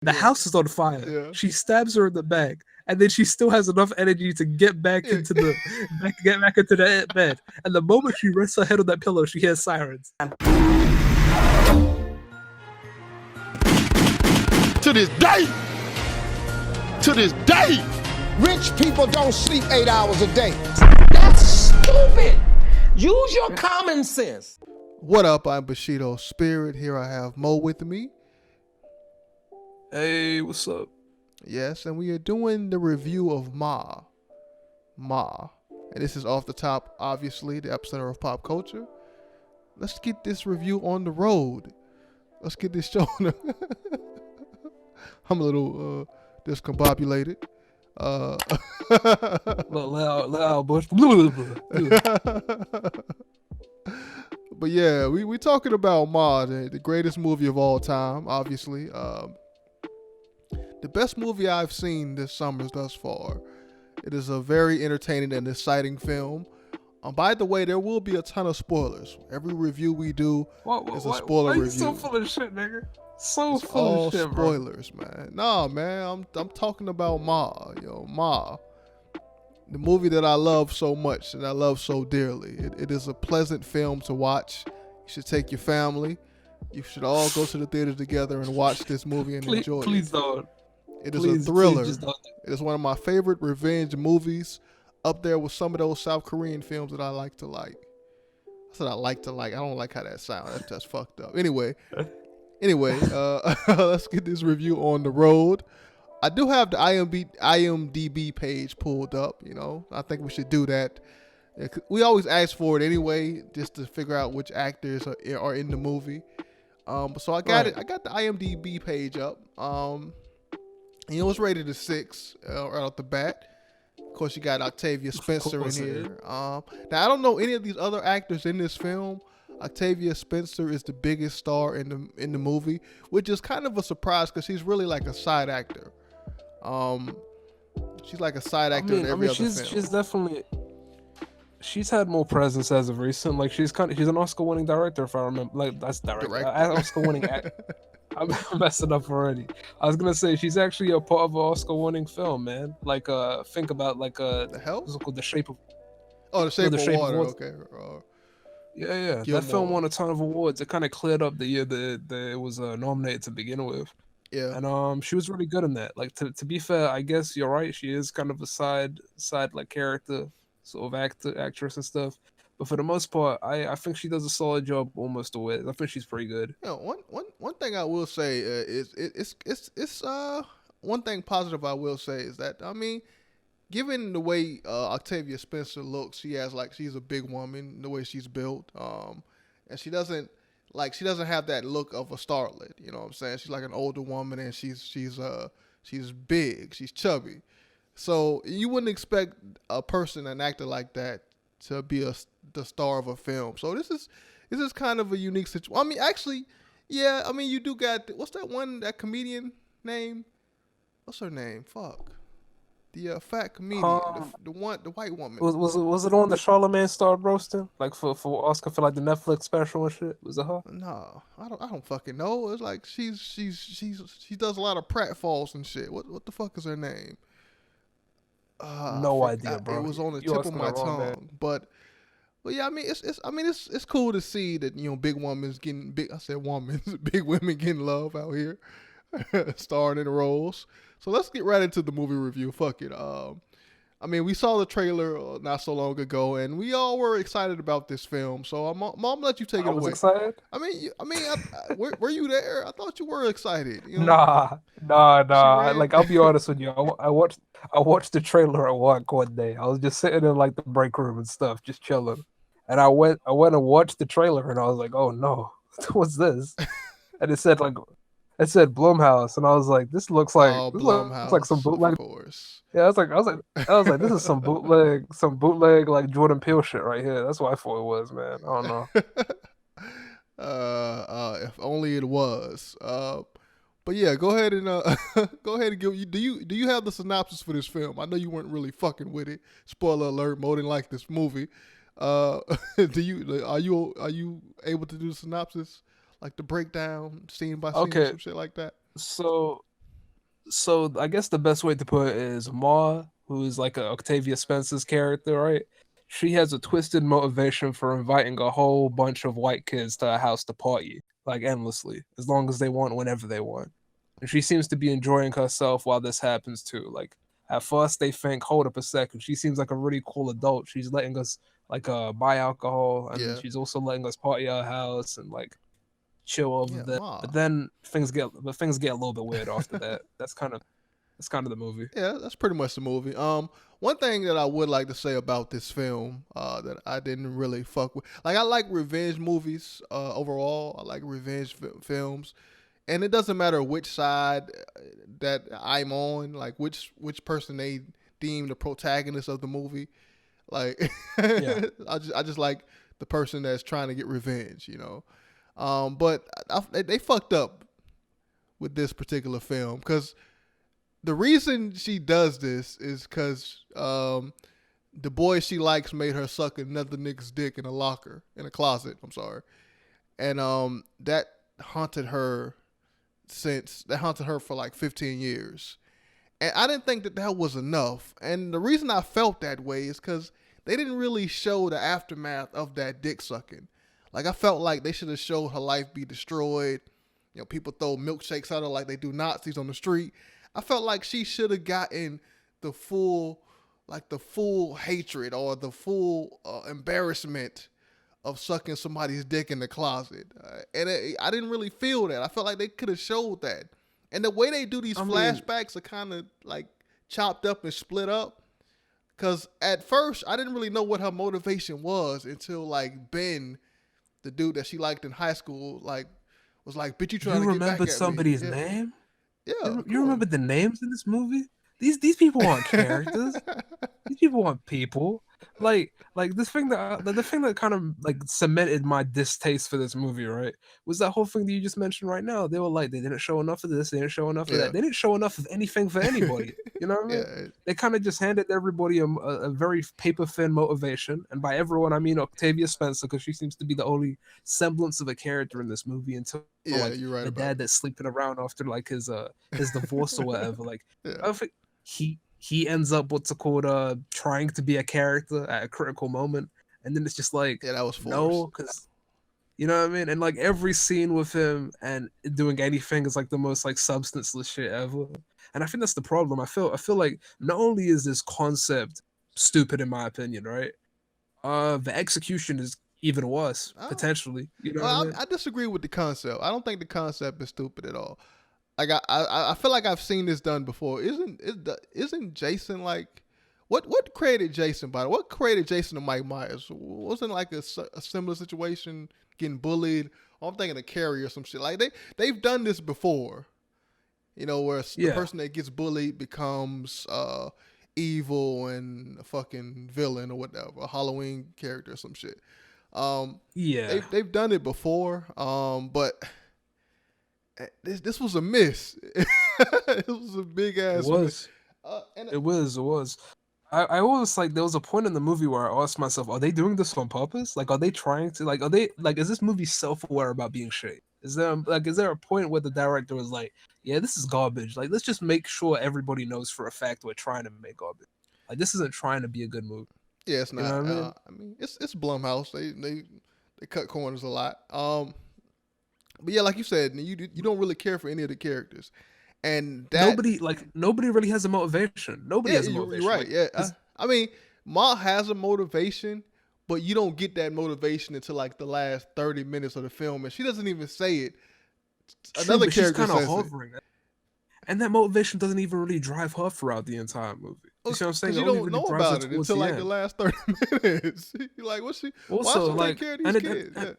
The house is on fire. Yeah. She stabs her in the back, and then she still has enough energy to get back Yeah. into get back into the bed. And the moment she rests her head on that pillow, she hears sirens. To this day, Rich people don't sleep 8 hours a day. That's stupid. Use your common sense. What up? I'm Bushido Spirit. Here I have Mo with me. Hey, what's up? Yes, and we are doing the review of Ma. And this is Off the Top, obviously, the epicenter of pop culture. Let's get this review on the road. Let's get this show on the... I'm a little discombobulated. Loud bush. But yeah, we talking about Ma, the greatest movie of all time, obviously. The best movie I've seen this summer thus far. It is a very entertaining and exciting film. By the way, there will be a ton of spoilers. Every review we do is a spoiler review. You so full of shit, nigga. So it's full all of shit, spoilers, bro. man. Nah, man, I'm talking about Ma, Ma. The movie that I love so much and I love so dearly. It is a pleasant film to watch. You should take your family. You should all go to the theater together and watch this movie and enjoy it. Please don't. It is a thriller. It is one of my favorite revenge movies, up there with some of those South Korean films that I like to like. I said I like to like. I don't like how that sounds. That's fucked up. Anyway, let's get this review on the road. I do have the IMDb page pulled up. I think we should do that. We always ask for it anyway, just to figure out which actors are in the movie. So I got it. I got the IMDb page up. It was rated a 6 right off the bat. Of course, you got Octavia Spencer in here. Now, I don't know any of these other actors in this film. Octavia Spencer is the biggest star in the movie, which is kind of a surprise because she's really like a side actor. She's like a side actor in every other film. She's definitely... She's had more presence as of recent. Like she's an Oscar-winning director, if I remember. Like that's director. Oscar-winning actor. I'm messing up already. I was gonna say she's actually a part of an Oscar-winning film, man. Like think about The Hell? What's it called? The Shape of... The Shape of Water. Okay. Yeah. That film won a ton of awards. It kind of cleared up the year that it was nominated to begin with. Yeah. And she was really good in that. Like to be fair, I guess you're right. She is kind of a side like character, sort of actress and stuff. But for the most part, I think she does a solid job almost always. I think she's pretty good. One thing I will say is it's one thing positive I will say is that, I mean, given the way Octavia Spencer looks, she's a big woman, the way she's built, and she doesn't have that look of a starlet. You know what I'm saying? She's like an older woman, and she's big, she's chubby. So you wouldn't expect an actor like that to be the star of a film. So this is kind of a unique situation. I mean, actually, yeah. I mean, you do got what's that comedian name? What's her name? Fuck. The fat comedian, the white woman. Was it on the Charlemagne starred roasting? Like for Oscar for like the Netflix special and shit? Was it her? No, I don't fucking know. It's like she does a lot of pratfalls and shit. What the fuck is her name? No idea, bro. It was on the tip of my tongue, man. But yeah, I mean, it's cool to see that big women's getting big. I said women, big women getting love out here, starring in roles. So let's get right into the movie review. Fuck it. I mean, we saw the trailer not so long ago, and we all were excited about this film. So I'm gonna let you take it away. I was excited. I mean, were you there? I thought you were excited. Nah. Like, I'll be honest with you. I watched the trailer at work one day. I was just sitting in like the break room and stuff, just chilling. And I went and watched the trailer, and I was like, oh no, what's this? And it said Blumhouse, and I was like, this looks like some bootleg. Of course. Yeah, I was like, this is some bootleg like Jordan Peele shit right here. That's what I thought it was, man. I don't know. If only it was. But yeah, go ahead and give. Do you have the synopsis for this film? I know you weren't really fucking with it. Spoiler alert! More than like this movie. Are you able to do the synopsis, like the breakdown, scene by scene, some shit like that? So So I guess the best way to put it is Ma, who is like a Octavia Spencer's character, right? She has a twisted motivation for inviting a whole bunch of white kids to her house to party, like endlessly, as long as they want, whenever they want. And she seems to be enjoying herself while this happens too. Like at first they think, hold up a second, she seems like a really cool adult. She's letting us like buy alcohol, and Yeah, she's also letting us party at her house and like chill over yeah, there. Ma. But then things get a little bit weird after that. That's kind of the movie. Yeah, that's pretty much the movie. One thing that I would like to say about this film, that I didn't really fuck with. Like, I like revenge movies. Overall, I like revenge films, and it doesn't matter which side that I'm on. Like, which person they deem the protagonist of the movie. Like, Yeah. I just like the person that's trying to get revenge. But they fucked up with this particular film because the reason she does this is because the boy she likes made her suck another nigga's dick in a locker, in a closet. I'm sorry, and that haunted her for like 15 years. And I didn't think that that was enough. And the reason I felt that way is because they didn't really show the aftermath of that dick sucking. Like, I felt like they should have showed her life be destroyed. People throw milkshakes at her like they do Nazis on the street. I felt like she should have gotten the full, the full hatred or the full embarrassment of sucking somebody's dick in the closet. I didn't really feel that. I felt like they could have showed that. And the way they do these flashbacks are kind of like chopped up and split up. Because at first, I didn't really know what her motivation was until like Ben, the dude that she liked in high school, like was like, "Bitch, you trying You to get back remember at me?" somebody's Yeah, name? yeah, You, of you course. remember the names in this movie? These people aren't characters. These people aren't people. Like this thing that the thing that kind of like cemented my distaste for this movie, right? Was that whole thing that you just mentioned right now. They were like they didn't show enough of this, they didn't show enough of Yeah, that. They didn't show enough of anything for anybody. You know what I mean? yeah, They kind of just handed everybody a very paper thin motivation, and by everyone I mean Octavia Spencer because she seems to be the only semblance of a character in this movie until yeah. like You're right the about dad that's sleeping around after like his divorce or whatever. Like it. I don't think he ends up what's it called trying to be a character at a critical moment, and then it's just like Yeah, that was no, forced. because you know what I mean. And like every scene with him and doing anything is like the most like substanceless shit ever. And I think that's the problem. I feel like not only is this concept stupid in my opinion, right? The execution is even worse Oh, potentially. You know what I well, mean? I disagree with the concept. I don't think the concept is stupid at all. Like I feel like I've seen this done before. Isn't Jason like what created Jason? By the way? What created Jason and Mike Myers? Wasn't like a similar situation, getting bullied? Oh, I'm thinking of Carrie or some shit. Like they've done this before. Where the Yeah, person that gets bullied becomes evil and a fucking villain or whatever, a Halloween character or some shit. Um, yeah. they've done it before, but this was a miss. It was a big It ass miss. was. And It was. I always like there was a point in the movie where I asked myself, are they doing this on purpose? Like, are they trying to like, are they like, is this movie self-aware about being shit? Is there a point where the director was like, yeah, this is garbage. Like, let's just make sure everybody knows for a fact we're trying to make garbage. Like, this isn't trying to be a good movie. yeah, it's You know not. what I mean? I mean, it's Blumhouse. They cut corners a lot. But yeah, like you said, you don't really care for any of the characters, and that Nobody really has a motivation. Nobody yeah, has a you're motivation. right. Like, Yeah, 'cause- I mean, Ma has a motivation, but you don't get that motivation until like the last 30 minutes of the film, and she doesn't even say it. true, Another but she's character kind of says it. hovering. And that motivation doesn't even really drive her throughout the entire movie. You see what I'm saying? Because It you only don't really know drives her about it towards until the like the end. last 30 minutes. You're like, why Also, should she take like, care of these and it, kids? and, Yeah.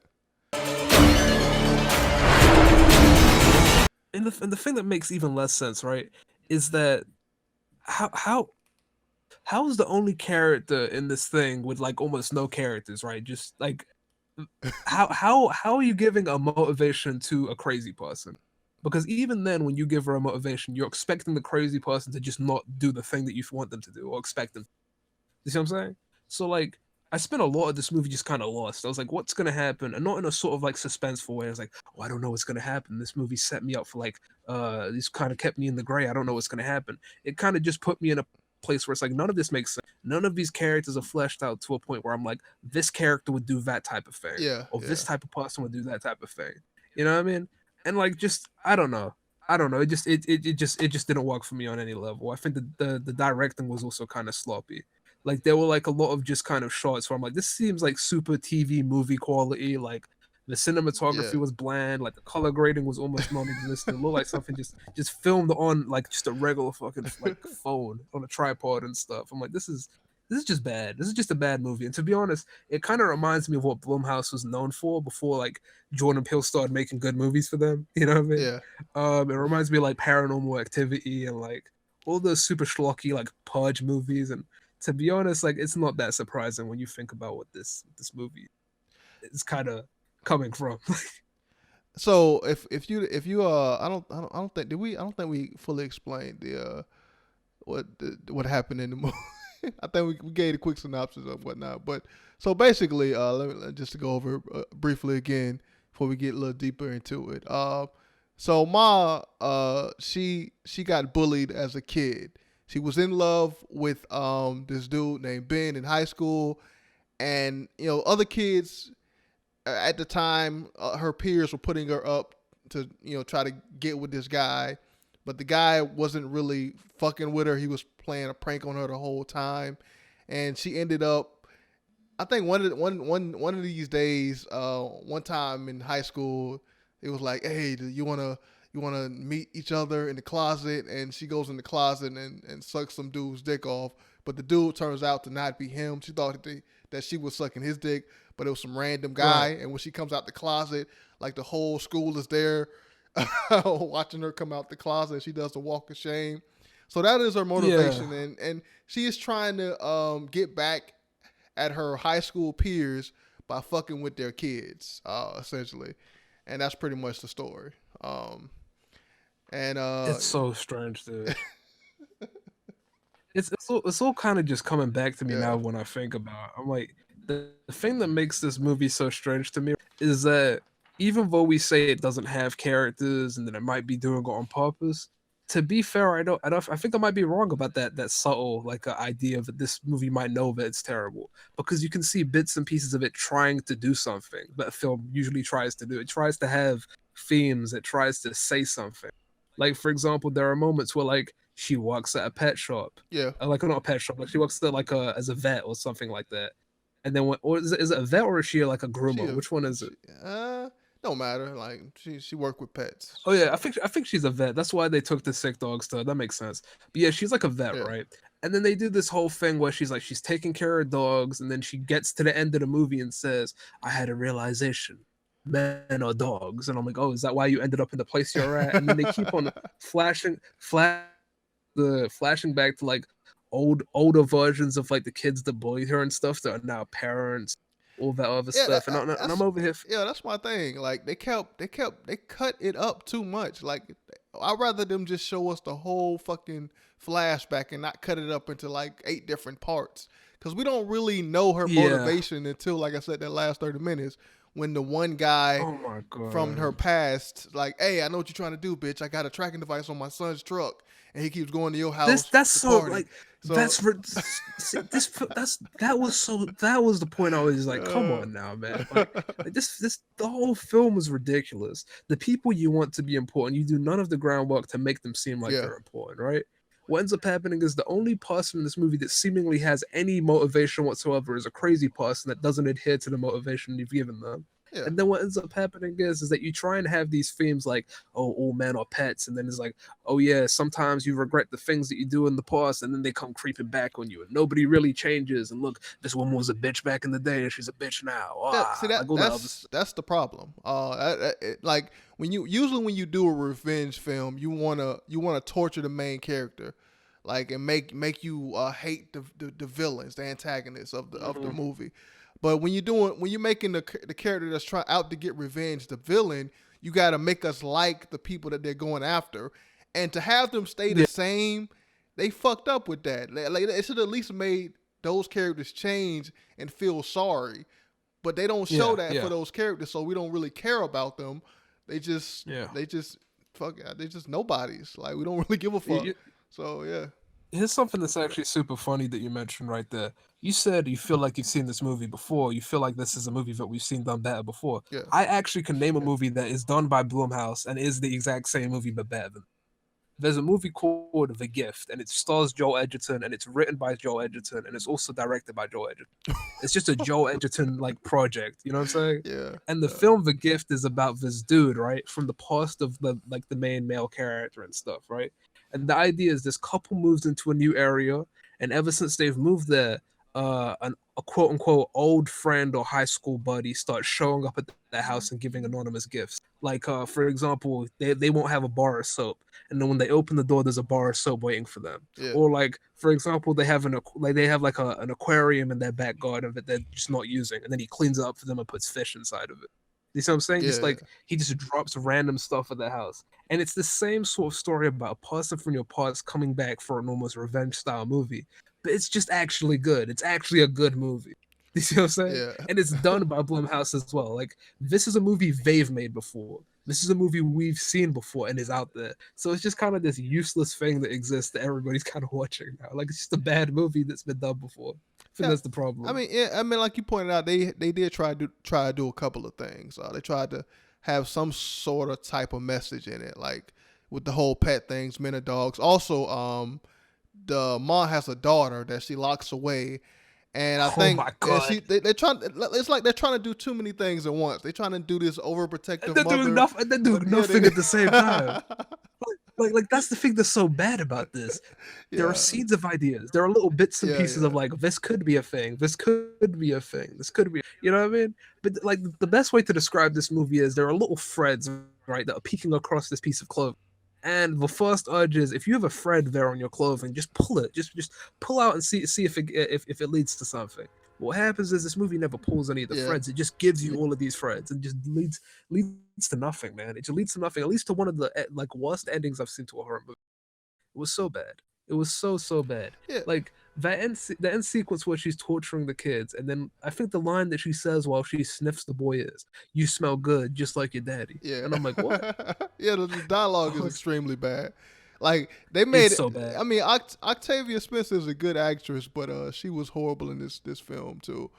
and the thing that makes even less sense, right, is that how is the only character in this thing with like almost no characters, right? Just like how are you giving a motivation to a crazy person? Because even then, when you give her a motivation, you're expecting the crazy person to just not do the thing that you want them to do or expect them. You see what I'm saying? So like, I spent a lot of this movie just kind of lost. I was like, what's gonna happen? And not in a sort of like suspenseful way. I was like, oh, I don't know what's gonna happen. This movie set me up for like this kind of kept me in the gray. I don't know what's gonna happen. It kind of just put me in a place where it's like none of this makes sense. None of these characters are fleshed out to a point where I'm like, this character would do that type of thing. Yeah, Or yeah. this type of person would do that type of thing. You know what I mean? And like just I don't know. I don't know. It just didn't work for me on any level. I think the directing was also kind of sloppy. Like there were like a lot of just kind of shots where I'm like, this seems like super TV movie quality. Like the Yeah. cinematography was bland, like the color grading was almost non-existent. It looked like something just filmed on like just a regular fucking like phone on a tripod and stuff. I'm like, this is just bad. This is just a bad movie. And to be honest, it kind of reminds me of what Blumhouse was known for before like Jordan Peele started making good movies for them. You know what I mean? Yeah. It reminds me of like Paranormal Activity and like all those super schlocky like Purge movies. And to be honest, like it's not that surprising when you think about what this movie is kind of coming from. So if you I don't think we fully explained what happened in the movie. I think we gave a quick synopsis of whatnot. But so basically, just to go over briefly again before we get a little deeper into it. So Ma, she got bullied as a kid. She was in love with this dude named Ben in high school, and other kids at the time, her peers were putting her up to try to get with this guy, but the guy wasn't really fucking with her. He was playing a prank on her the whole time, and she ended up. I think one of these days, one time in high school, it was like, "Hey, do you wanna meet each other in the closet?" And she goes in the closet and sucks some dude's dick off, but the dude turns out to not be him. She thought that she was sucking his dick, but it was some random guy. Right. And when she comes out the closet, like the whole school is there watching her come out the closet. She does the walk of shame. So that is her motivation, and she is trying to get back at her high school peers by fucking with their kids, essentially, and that's pretty much the story. It's so strange, dude. It's all kind of just coming back to me now when I think about it. I'm like, the thing that makes this movie so strange to me is that even though we say it doesn't have characters and that it might be doing it on purpose, to be fair, I think I might be wrong about that subtle like idea that this movie might know that it's terrible, because you can see bits and pieces of it trying to do something that a film usually tries to do. It tries to have themes. It tries to say something. Like for example, there are moments where like she works at a pet shop. Yeah. Like not a pet shop, like she works there like as a vet or something like that. And then or is it a vet or is she like a groomer? Which one is it? Don't matter. Like she worked with pets. Oh yeah, I think she's a vet. That's why they took the sick dogs to her. That makes sense. But yeah, she's like a vet, right? And then they do this whole thing where she's taking care of dogs, and then she gets to the end of the movie and says, "I had a realization. Men are dogs." And I'm like, oh, is that why you ended up in the place you're at? And then they keep on flashing back to like older versions of like the kids that bullied her and stuff that are now parents, all that other stuff. And I'm over here. Yeah, that's my thing. Like they cut it up too much. Like I'd rather them just show us the whole fucking flashback and not cut it up into like 8 different parts, because we don't really know her motivation until, like I said, that last 30 minutes. When the one guy from her past, like, "Hey, I know what you're trying to do, bitch. I got a tracking device on my son's truck, and he keeps going to your house." That was the point. I was like, come on now, man. Like this the whole film was ridiculous. The people you want to be important, you do none of the groundwork to make them seem like they're important, right? What ends up happening is the only person in this movie that seemingly has any motivation whatsoever is a crazy person that doesn't adhere to the motivation you've given them. Yeah. And then what ends up happening is that you try and have these themes like, oh, all men are pets. And then it's like, oh, yeah, sometimes you regret the things that you do in the past. And then they come creeping back on you. And nobody really changes. And look, this woman was a bitch back in the day and she's a bitch now. See, that's the problem. Like when you do a revenge film, you wanna torture the main character, like, and make you hate the villains, the antagonists of the movie. But when you're making the character that's trying out to get revenge, the villain, you got to make us like the people that they're going after, and to have them stay the same, they fucked up with that. Like they should at least made those characters change and feel sorry, but they don't show Yeah, that for yeah, those characters, so we don't really care about them. They just yeah. they just fuck they just nobodies. Like we don't really give a fuck. So yeah. Here's something that's actually super funny that you mentioned right there. You said you feel like you've seen this movie before. You feel like this is a movie that we've seen done better before. Yeah. I actually can name a movie that is done by Blumhouse and is the exact same movie but better than. There's a movie called The Gift, and it stars Joel Edgerton, and it's written by Joel Edgerton, and it's also directed by Joel Edgerton. It's just a Joel Edgerton like project, you know what I'm saying? Yeah. And the film The Gift is about this dude, right, from the past of the main male character and stuff, right? And the idea is this couple moves into a new area, and ever since they've moved there, a quote unquote old friend or high school buddy starts showing up at their house and giving anonymous gifts. Like, for example, they won't have a bar of soap, and then when they open the door, there's a bar of soap waiting for them. Yeah. Or like, for example, they have an aquarium in their back garden that they're just not using, and then he cleans it up for them and puts fish inside of it. You see what I'm saying? Just Yeah. like he just drops random stuff at their house. And it's the same sort of story about a person from your past coming back for an almost revenge style movie. But it's just actually good. It's actually a good movie. You see what I'm saying? Yeah. And it's done by Blumhouse as well. Like, this is a movie they've made before. This is a movie we've seen before and is out there. So it's just kind of this useless thing that exists that everybody's kind of watching now. Like, it's just a bad movie that's been done before. I think that's the problem. I mean, yeah, I mean, like you pointed out, they did try to do a couple of things. They tried to have some sort of type of message in it, like with the whole pet things, men and dogs. Also, the mom has a daughter that she locks away, and I think my God. they're trying. It's like they're trying to do too many things at once. They're trying to do this overprotective They're mother. doing nothing at the same time. Like that's the thing that's so bad about this. There are seeds of ideas. There are little bits and pieces of like, this could be a thing. This could be a thing. This could be, you know what I mean? But like the best way to describe this movie is there are little threads, right, that are peeking across this piece of clothing. And the first urge is if you have a thread there on your clothing, just pull it. Just pull out and see if it leads to something. What happens is this movie never pulls any of the threads. It just gives you all of these threads and just leads to nothing, man. It just leads to nothing. At least to one of the like worst endings I've seen to a horror movie. It was so bad. It was so bad. Yeah. Like the end sequence where she's torturing the kids, and then I think the line that she says while she sniffs the boy is, "You smell good, just like your daddy." Yeah. And I'm like, what? Yeah, the dialogue is extremely bad. Like they made It's it so bad. I mean, Octavia Spencer is a good actress, but she was horrible in this film too.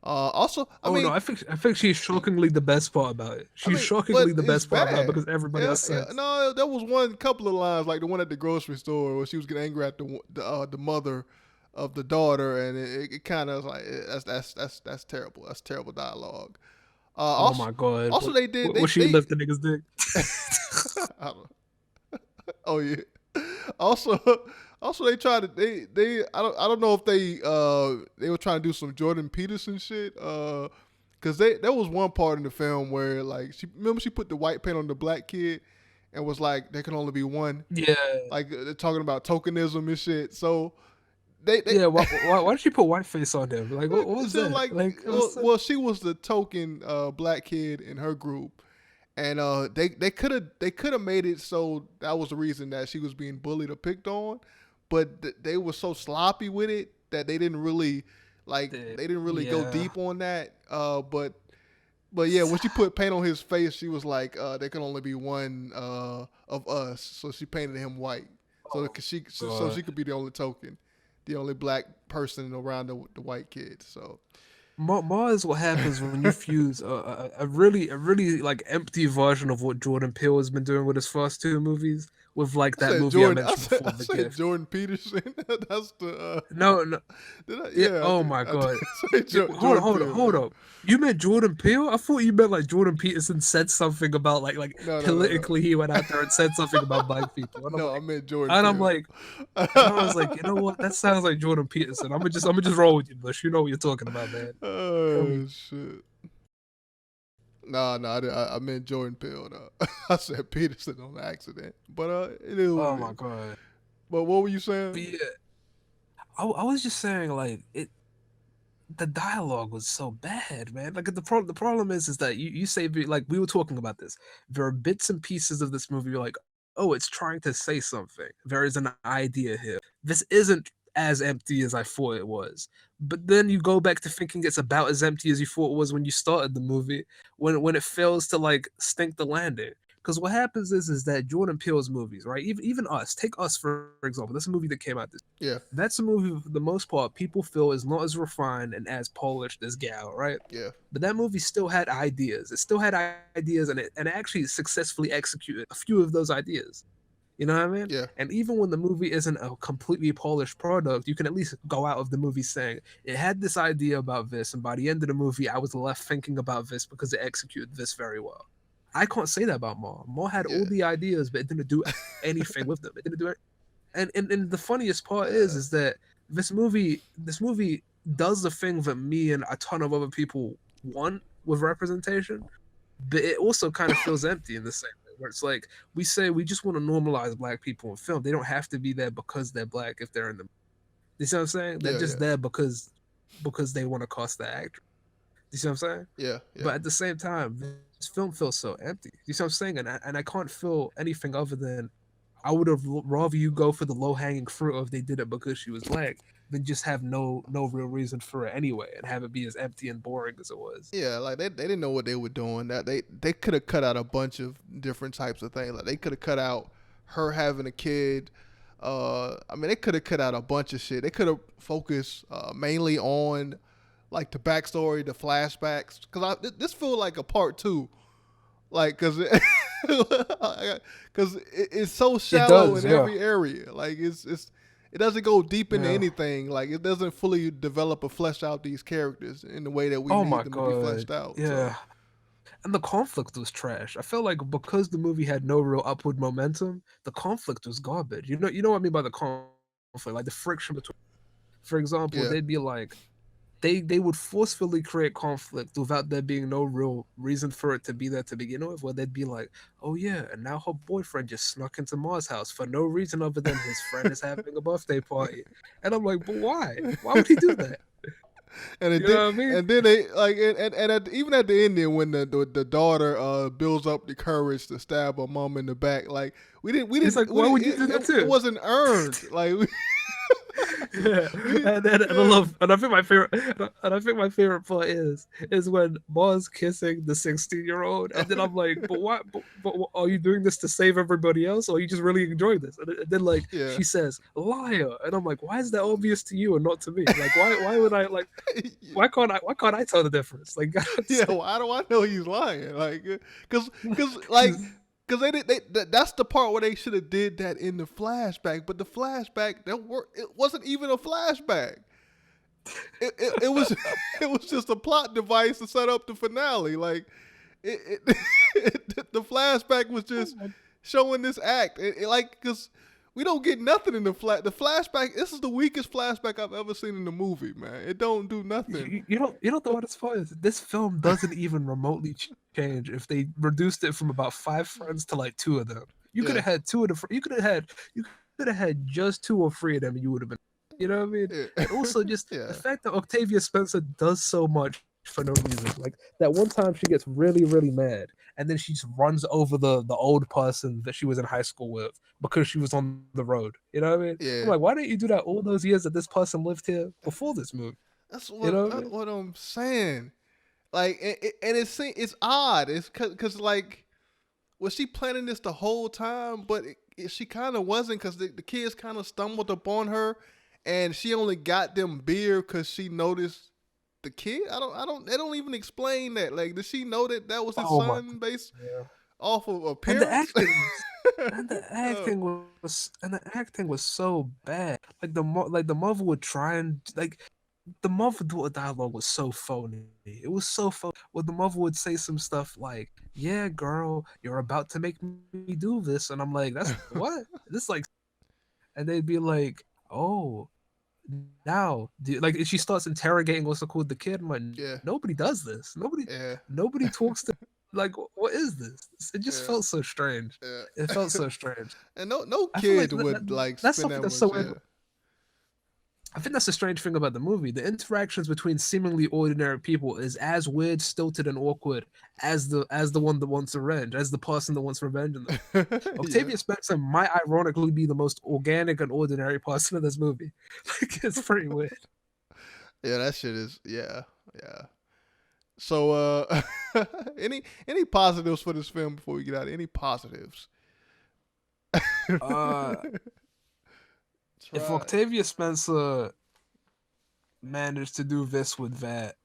Also, I think she's shockingly the best part about it. She's shockingly the best part about it because everybody else says. No, there was couple of lines like the one at the grocery store where she was getting angry at the mother of the daughter, and it kind of like that's terrible. That's terrible dialogue. Oh my God! Also, Was she lift the nigga's dick? I don't know. Oh yeah. Also, they tried to I don't know if they were trying to do some Jordan Peterson shit. Cause there was one part in the film where like she put the white paint on the black kid, and was like there can only be one. Yeah. Like they're talking about tokenism and shit. So yeah. Why did she put whiteface on him? Like what was that? Well, she was the token black kid in her group. And they could have made it so that was the reason that she was being bullied or picked on, but they were so sloppy with it that they didn't really go deep on that. But yeah, when she put paint on his face, she was like, there can only be one of us, so she painted him white, so she could be the only token, the only black person around the white kid. So. Ma is what happens when you fuse a really like empty version of what Jordan Peele has been doing with his first two movies with like that movie I mentioned before. The Gift. Jordan Peterson. That's the no. Oh my God. Hold up. You meant Jordan Peele? I thought you meant like Jordan Peterson said something about like politically he went out there and said something about black people. I meant Jordan. And Peele. I'm like, I was like, you know what? That sounds like Jordan Peterson. I'm gonna just roll with you, Bush. You know what you're talking about, man. Oh shit. No, I meant Jordan Peele. No. I said Peterson on accident, but it is. Oh my God. But what were you saying? But yeah, I was just saying like it. The dialogue was so bad, man. Like the problem is that you say like we were talking about this. There are bits and pieces of this movie. You're like, oh, it's trying to say something. There is an idea here. This isn't as empty as I thought it was. But then you go back to thinking it's about as empty as you thought it was when you started the movie, when it fails to like stink the landing. Because what happens is that Jordan Peele's movies, right? Even Us, take Us for example. That's a movie that came out this. Yeah. That's a movie for the most part people feel is not as refined and as polished as Gal, right? Yeah. But that movie still had ideas. It still had ideas, and it actually successfully executed a few of those ideas. You know what I mean? Yeah. And even when the movie isn't a completely polished product, you can at least go out of the movie saying it had this idea about this, and by the end of the movie, I was left thinking about this because it executed this very well. I can't say that about Maw. Maw had Yeah. all the ideas, but it didn't do anything with them. It didn't do it. And the funniest part is that this movie does the thing that me and a ton of other people want with representation, but it also kind of feels empty in the same way. Where it's like we say we just want to normalize black people in film. They don't have to be there because they're black if they're in the. You see what I'm saying? They're just there because they want to cost the actor. You see what I'm saying? Yeah. But at the same time, this film feels so empty. You see what I'm saying? And I can't feel anything other than I would have rather you go for the low hanging fruit if they did it because she was black than just have no real reason for it anyway and have it be as empty and boring as it was. Yeah, like they didn't know what they were doing. That they could have cut out a bunch of different types of things. Like they could have cut out her having a kid. I mean, they could have cut out a bunch of shit. They could have focused mainly on like the backstory, the flashbacks. Cause this feel like a part two, like cause it's so shallow in every area. Like it doesn't go deep into anything. Like it doesn't fully develop or flesh out these characters in the way that we need them to be fleshed out. Yeah. So. And the conflict was trash. I felt like because the movie had no real upward momentum, the conflict was garbage. You know what I mean by the conflict, like the friction between. For example, they'd be like, they would forcefully create conflict without there being no real reason for it to be there to begin with. Where they'd be like, oh yeah, and now her boyfriend just snuck into Mars' house for no reason other than his friend is having a birthday party. And I'm like, but why? Why would he do that? And you know what I mean? And then they like, even at the ending when the daughter builds up the courage to stab her mom in the back, like we didn't. It's like, why would you do that too? It wasn't earned. Like, yeah, and I think my favorite part is when Ma's kissing the 16-year-old, and then I'm like, but why? But are you doing this to save everybody else, or are you just really enjoying this? And then like she says, liar, and I'm like, why is that obvious to you and not to me? Like, why would I like? Why can't I tell the difference? Like, why do I know he's lying? Like, because like. Because that's the part where they should have did that in the flashback, but the flashback it wasn't even a flashback. It was it was just a plot device to set up the finale. Like the flashback was just showing this act. Like because we don't get nothing in the flashback. This is the weakest flashback I've ever seen in the movie, man. It don't do nothing. You don't know what it's for. This film doesn't even remotely change if they reduced it from about 5 friends to like 2 of them. You could have had 2 of the. You could have had just 2 or 3 of them, and you would have been. You know what I mean? Yeah. And also just the fact that Octavia Spencer does so much for no reason. Like that one time she gets really, really mad, and then she just runs over the old person that she was in high school with because she was on the road. You know what I mean? Yeah. I'm like, why didn't you do that all those years that this person lived here before this movie? That's what I'm saying. Like, it's odd. It's because like, was she planning this the whole time? But she kind of wasn't, because the kids kind of stumbled upon her, and she only got them beer because she noticed the kid. They don't even explain that. Like, did she know that was his son based off of appearance? And the acting was so bad. Like the mother would try and like. The mother dialogue was so phony. It was so phony. Well, the mother would say some stuff like, "Yeah, girl, you're about to make me do this," and I'm like, "That's what?" This like, and they'd be like, "Oh, now," like she starts interrogating what's called the kid. I'm like, nobody does this. Nobody talks to. Like, what is this? It just felt so strange. It felt so strange. And no kid would like spend that much. I think that's the strange thing about the movie. The interactions between seemingly ordinary people is as weird, stilted, and awkward as the one that wants revenge, as the person that wants revenge in them. Yeah, Octavia Spencer might ironically be the most organic and ordinary person in this movie. Like it's pretty weird. yeah, that shit is yeah. So, any positives for this film before we get out? Any positives? Uh, if Try. Octavia Spencer managed to do this with that,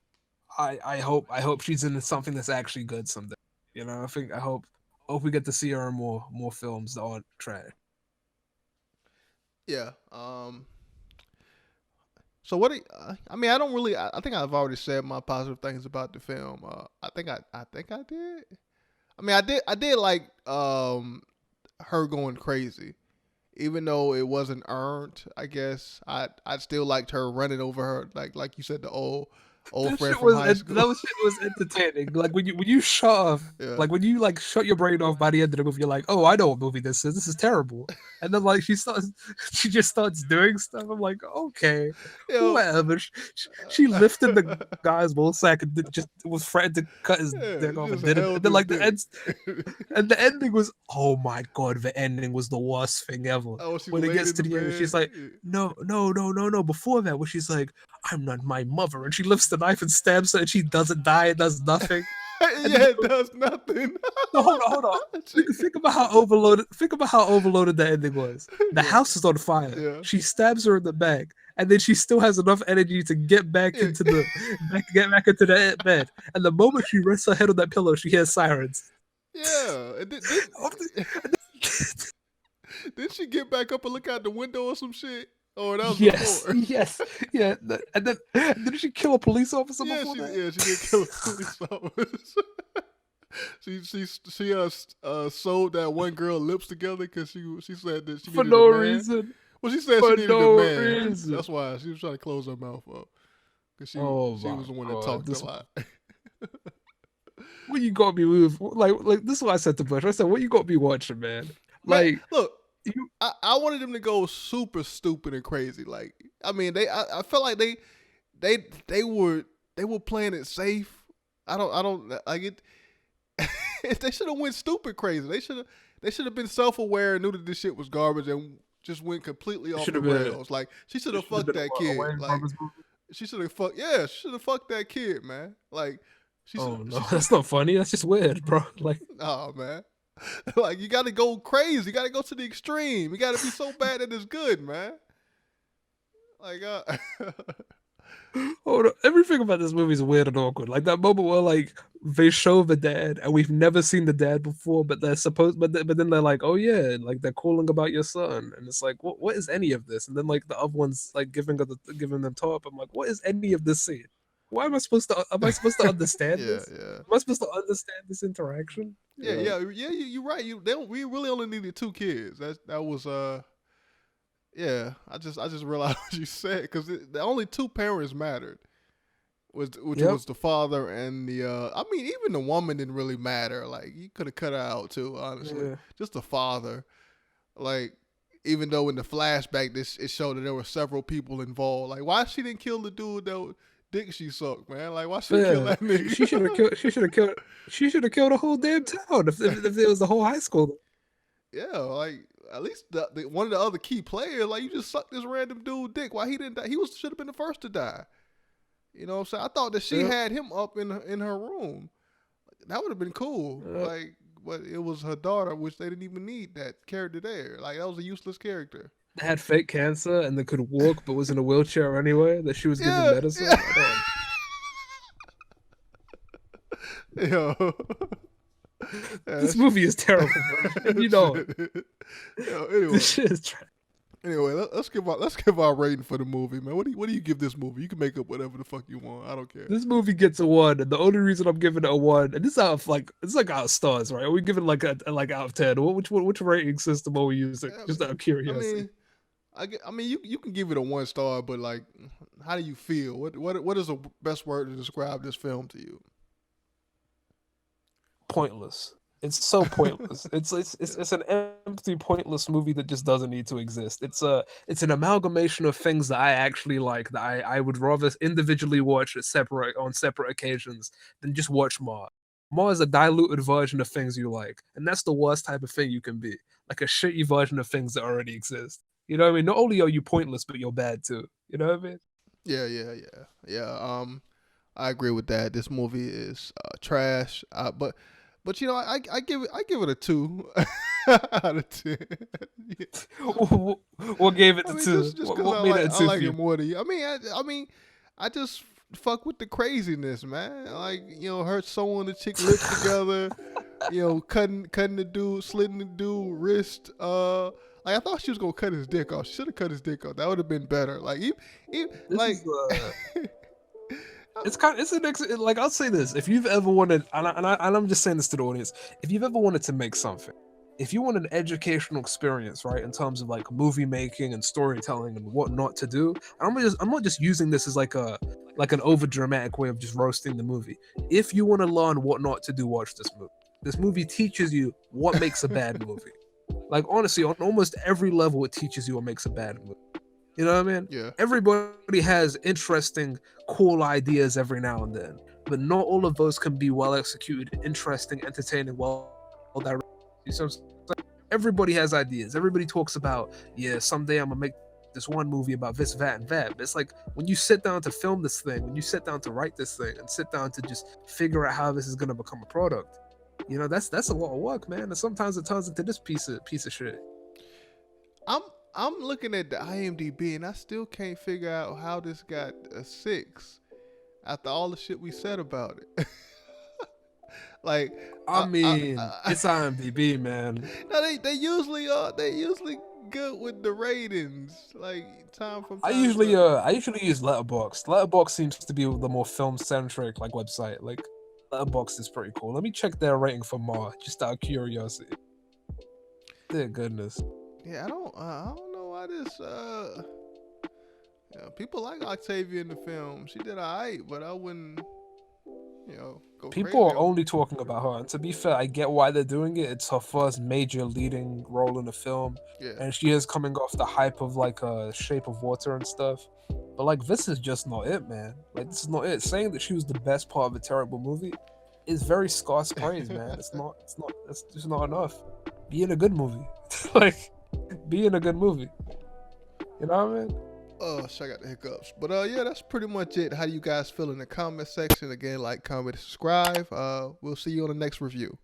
I hope she's in something that's actually good someday. You know, I hope we get to see her in more films that aren't trash. Yeah. So what? I mean, I don't really. I think I've already said my positive things about the film. I think I did. I mean, I did like her going crazy, even though it wasn't earned. I guess I still liked her running over her, like you said, the old That friend shit from was high school. that was shit was entertaining. Like when you shut off, Yeah. like when you like shut your brain off by the end of the movie, you're like, oh, I know what movie this is. This is terrible. And then like she just starts doing stuff. I'm like, okay, Yo, whatever. She lifted the guy's ball sack and just was threatening to cut his yeah, dick off and just did it. held And then his like the dick. end, and the ending was, oh my god, the ending was the worst thing ever. Oh, she When it laid gets in to the the end, she's like, bed. no, no, no, no, no. Before that, where she's like, I'm not my mother, and she lifts the knife and stabs her, and she doesn't die, it does nothing. And Yeah, it does nothing. no, hold on. Think about how overloaded. Think about how overloaded the ending was. The Yeah. house is on fire. Yeah. She stabs her in the back, and then she still has enough energy to get back Yeah. into get back into the bed. And the moment she rests her head on that pillow, she hears sirens. Yeah. And did she get back up and look out the window or some shit? Or that was Yes, before? yes, yeah. And then did she kill a police officer Yeah, before that? she did kill a police officer. she sewed that one girl lips together because she said that she For needed a no man. reason. Well, she said she For needed a no man. reason. That's why she was trying to close her mouth up because Oh she my was the one that god! talked This a lot. what you got me with? Like this is what I said to Bush. I said, what you got me watching, man? Man, Like look, you, I wanted them to go super stupid and crazy. Like, I mean, I felt like they were playing it safe. I don't like it. They should have went stupid crazy. They should have been self aware and knew that this shit was garbage and just went completely off should the have been. rails. Like she should have Should have fucked been that a kid. Wayne Like Brothers movie. she should have fucked that kid, man. Like she Oh should. no, that's not funny. That's just weird, bro. Like, Oh man. Like you got to go crazy. You got to go to the extreme. You got to be so bad that it's good, man. Like hold on. Everything about this movie is weird and awkward. Like that moment where like they show the dad and we've never seen the dad before, but they're supposed, but then they're like, oh yeah, like they're calling about your son, and it's like, what is any of this? And then like the other one's like giving them top. I'm like, what is any of this scene? Why am I supposed to? Am I supposed to understand yeah, this? yeah. Am I supposed to understand this interaction? Yeah. You're right. We really only needed 2 kids. That was yeah. I just realized what you said because the only 2 parents mattered, which Yep. was the father and the. I mean, even the woman didn't really matter. Like you could have cut her out too. Honestly, Yeah. just the father. Like even though in the flashback it showed that there were several people involved. Like why she didn't kill the dude that dick she sucked, man? Like why she kill that nigga? She should have killed. She should have killed the whole damn town if it was the whole high school. Yeah, like at least the one of the other key players, like you just sucked this random dude dick. Why he didn't die? He should have been the first to die. You know what I'm saying? I thought that she Yep. had him up in her room. That would have been cool. Yep. Like, but it was her daughter, which they didn't even need that character there. Like that was a useless character. They had fake cancer and they could walk, but was in a wheelchair anyway. That she was giving Yeah, medicine. yeah. Yo. Yeah, This movie is terrible, bro. And you know it. Yo, anyway, This shit is trash. anyway, let's give our rating for the movie, man. What do you give this movie? You can make up whatever the fuck you want. I don't care. This movie gets a 1, and the only reason I'm giving it a 1, and this is out of like it's like out of stars, right? Are we giving like a like out of 10? Which rating system are we using? Just out of curiosity. I mean, you can give it a 1 star, but like, how do you feel? What is the best word to describe this film to you? Pointless. It's so pointless. It's an empty, pointless movie that just doesn't need to exist. It's an amalgamation of things that I actually like that I would rather individually watch on separate occasions than just watch more. More is a diluted version of things you like, and that's the worst type of thing you can be. Like a shitty version of things that already exist. You know what I mean? Not only are you pointless, but you're bad too. You know what I mean? Yeah. I agree with that. This movie is trash. But you know, I give it a 2 out of 10. Yeah. What gave it I the mean, two? just because What made it a I two for like it you? more than you. I just fuck with the craziness, man. Like, you know, her sewing the chick lips together, you know, cutting the dude, slitting the dude wrist. Like I thought she was gonna cut his dick off. She should have cut his dick off. That would have been better. Like, This like. is it's kind of, it's an like I'll say this: if you've ever wanted, and I'm just saying this to the audience, if you've ever wanted to make something, if you want an educational experience, right, in terms of like movie making and storytelling and what not to do, I'm not just using this as like an over dramatic way of just roasting the movie. If you want to learn what not to do, watch this movie. This movie teaches you what makes a bad movie. Like honestly, on almost every level, it teaches you what makes a bad movie. You know what I mean? Yeah. Everybody has interesting, cool ideas every now and then, but not all of those can be well executed, interesting, entertaining, well directed. You see what I'm saying? Everybody has ideas. Everybody talks about, yeah, someday I'm gonna make this one movie about this, that, and that. But it's like when you sit down to film this thing, when you sit down to write this thing, and sit down to just figure out how this is gonna become a product, you know, that's a lot of work, man. And sometimes it turns into this piece of shit. I'm I'm looking at the IMDb and I still can't figure out how this got a 6 after all the shit we said about it. Like, I mean, it's IMDb, man. no, they usually good with the ratings. Like time from I time usually to uh I usually use Letterboxd. Letterboxd seems to be the more film centric like website. Like Letterboxd is pretty cool. Let me check their rating for more, just out of curiosity. Dear goodness. yeah, I don't know why this people like Octavia in the film. She did alright, but I wouldn't go People crazy are only talking about her, and to be fair, I get why they're doing it. It's her first major leading role in a film, Yeah. and she is coming off the hype of like a Shape of Water and stuff. But like, this is just not it, man. Like, this is not it. Saying that she was the best part of a terrible movie is very scarce praise, man. It's not. It's just not enough. Be in a good movie, like, be in a good movie. You know what I mean? Oh, so I got the hiccups. But yeah, that's pretty much it. How do you guys feel in the comment section? Again, like, comment, subscribe. We'll see you on the next review.